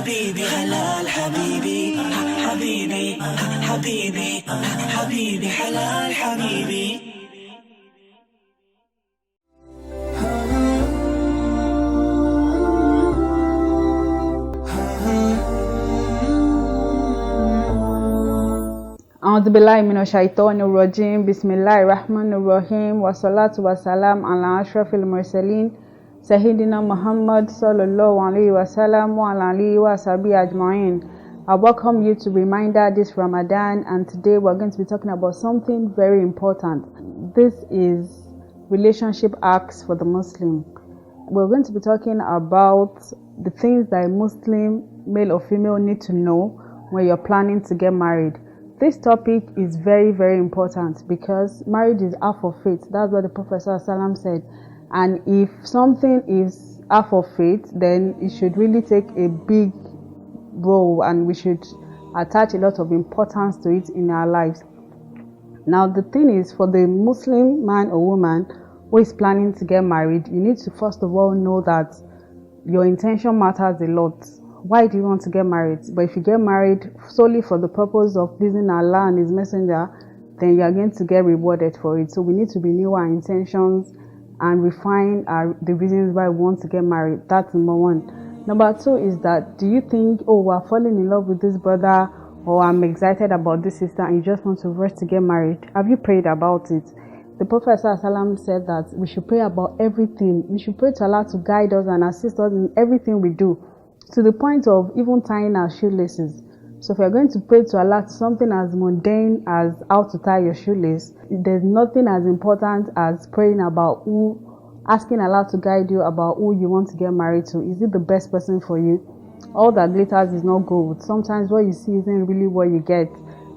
حبيبي حلال حبيبي حبيبي حبيبي حبيبي حلال حبيبي. أعوذ بالله من الشيطان الرجيم بسم الله الرحمن الرحيم والصلاة والسلام على أشرف المرسلين سيدنا محمد صلى الله عليه وسلم وعلى آله وصحبه أجمعين. I welcome you to Reminder this Ramadan, and today we're going to be talking about something very important. This is relationship acts for the Muslim. We're going to be talking about the things that a Muslim, male or female, need to know when you're planning to get married. This topic is very, very important because marriage is half of faith. That's what the Prophet ﷺ said. And if something is half of faith, then it should really take a big role and we should attach a lot of importance to it in our lives. Now, the thing is, for the Muslim man or woman who is planning to get married, you need to first of all know that your intention matters a lot. Why do you want to get married? But if you get married solely for the purpose of pleasing Allah and His Messenger, then you are going to get rewarded for it. So we need to renew our intentions and refine the reasons why we want to get married. That's number one. Number two is that, do you think, oh, we're falling in love with this brother, or I'm excited about this sister, and you just want to rush to get married? Have you prayed about it? The Prophet ﷺ said that we should pray about everything. We should pray to Allah to guide us and assist us in everything we do, to the point of even tying our shoelaces. So if you're going to pray to Allah something as mundane as how to tie your shoelace, there's nothing as important as praying about asking Allah to guide you about who you want to get married to. Is it the best person for you? All that glitters is not gold. Sometimes what you see isn't really what you get.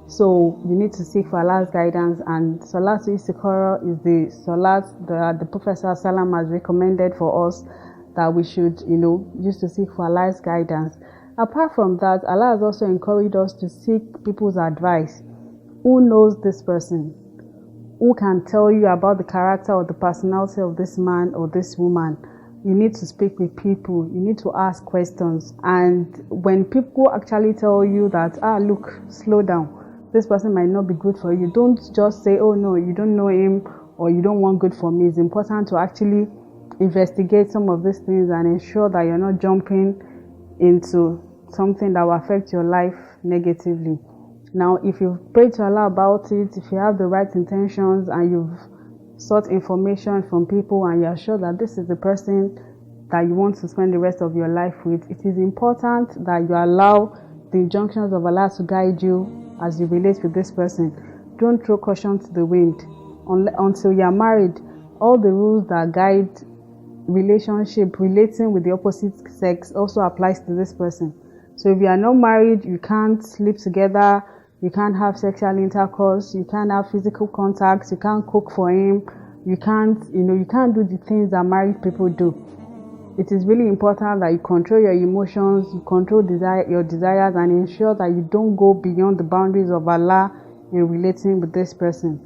So you need to seek for Allah's guidance, and Salatul Istikhara is the salat that the Prophet ﷺ has recommended for us, that we should, use to seek for Allah's guidance. Apart from that, Allah has also encouraged us to seek people's advice. Who knows this person? Who can tell you about the character or the personality of this man or this woman? You need to speak with people. You need to ask questions. And when people actually tell you that, look, slow down, this person might not be good for you, don't just say, oh no, you don't know him or you don't want good for me. It's important to actually investigate some of these things and ensure that you're not jumping into something that will affect your life negatively. Now, if you've prayed to Allah about it, if you have the right intentions and you've sought information from people and you're sure that this is the person that you want to spend the rest of your life with, it is important that you allow the injunctions of Allah to guide you as you relate with this person. Don't throw caution to the wind. Until you're married, all the rules that guide relating with the opposite sex also applies to this person. So if you are not married, you can't sleep together, you can't have sexual intercourse, you can't have physical contacts, you can't cook for him, you can't do the things that married people do. It is really important that you control your emotions, you control your desires, and ensure that you don't go beyond the boundaries of Allah in relating with this person.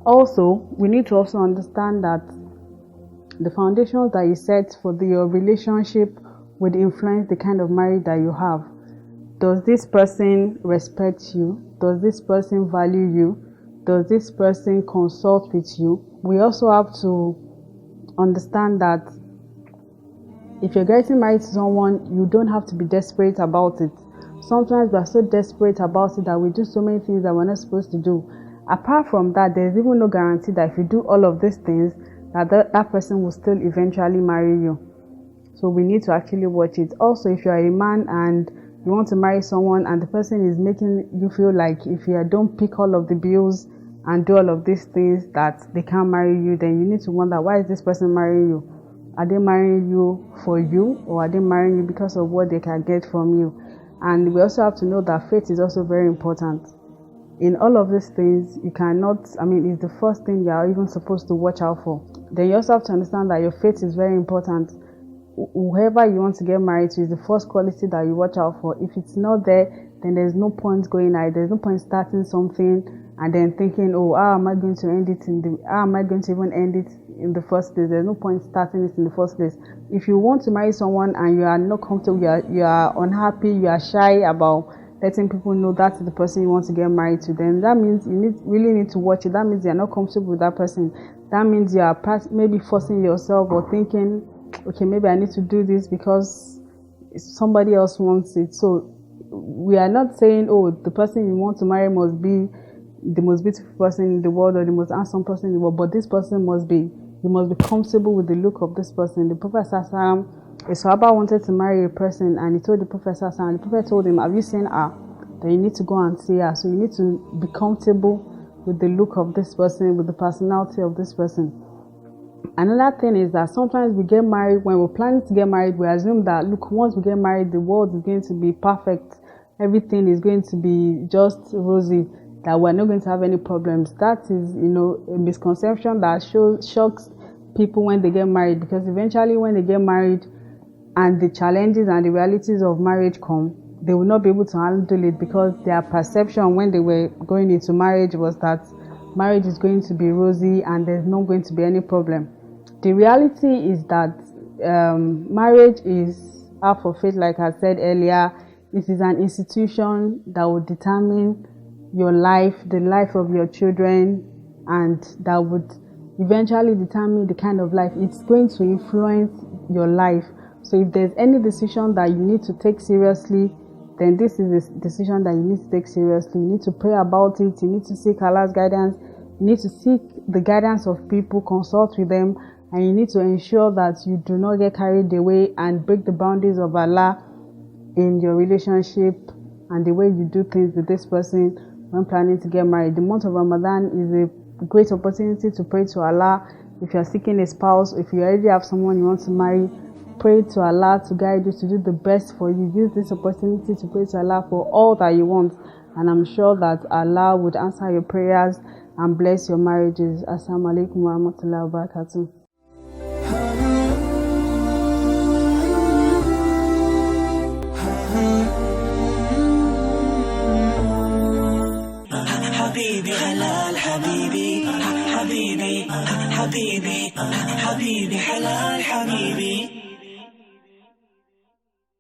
Also, we need to also understand that the foundations that you set for your relationship would influence the kind of marriage that you have. Does this person respect you? Does this person value you? Does this person consult with you? We also have to understand that if you're getting married to someone, you don't have to be desperate about it. Sometimes we are so desperate about it that we do so many things that we're not supposed to do. Apart from that, there's even no guarantee that if you do all of these things, that person will still eventually marry you. So we need to actually watch it. Also, if you are a man and you want to marry someone and the person is making you feel like if you don't pick all of the bills and do all of these things that they can't marry you, then you need to wonder, why is this person marrying you? Are they marrying you for you, or are they marrying you because of what they can get from you? And we also have to know that faith is also very important. In all of these things, you cannot, it's the first thing you are even supposed to watch out for. Then you also have to understand that your faith is very important. Whoever you want to get married to is the first quality that you watch out for. If it's not there, then there's no point going at it. There's no point starting something and then thinking, how am I going to end it how am I going to even end it in the first place. There's no point starting it in the first place. If you want to marry someone and you are not comfortable, you are unhappy, you are shy about letting people know that's the person you want to get married to, then that means you really need to watch it. That means you're not comfortable with that person. That means you are maybe forcing yourself or thinking, okay, maybe I need to do this because somebody else wants it. So we are not saying, oh, the person you want to marry must be the most beautiful person in the world or the most handsome person in the world, but this person you must be comfortable with the look of this person. The Prophet Sallallahu a Sahaba wanted to marry a person and he told the Prophet Sallallahu, and the Prophet told him, have you seen her? Then you need to go and see her. So you need to be comfortable with the look of this person, with the personality of this person. Another thing is that sometimes we get married, when we're planning to get married, we assume that, look, once we get married, the world is going to be perfect. Everything is going to be just rosy, that we're not going to have any problems. That is, a misconception that shocks people when they get married, because eventually when they get married and the challenges and the realities of marriage come, they will not be able to handle it, because their perception when they were going into marriage was that marriage is going to be rosy and there's not going to be any problem. The reality is that marriage is half of it. Like I said earlier, it is an institution that will determine your life, the life of your children, and that would eventually determine the kind of life. It's going to influence your life. So if there's any decision that you need to take seriously, then this is a decision that you need to take seriously. You need to pray about it. You need to seek Allah's guidance. You need to seek the guidance of people, consult with them, and you need to ensure that you do not get carried away and break the boundaries of Allah in your relationship and the way you do things with this person when planning to get married. The month of Ramadan is a great opportunity to pray to Allah. If you are seeking a spouse, if you already have someone you want to marry, pray to Allah to guide you to do the best for you. Use this opportunity to pray to Allah for all that you want, and I'm sure that Allah would answer your prayers and bless your marriages. Assalamu alaikum wa rahmatullahi wa barakatuh. حبيبي حلال حبيبي حبيبي حبيبي حبيبي حلال حبيبي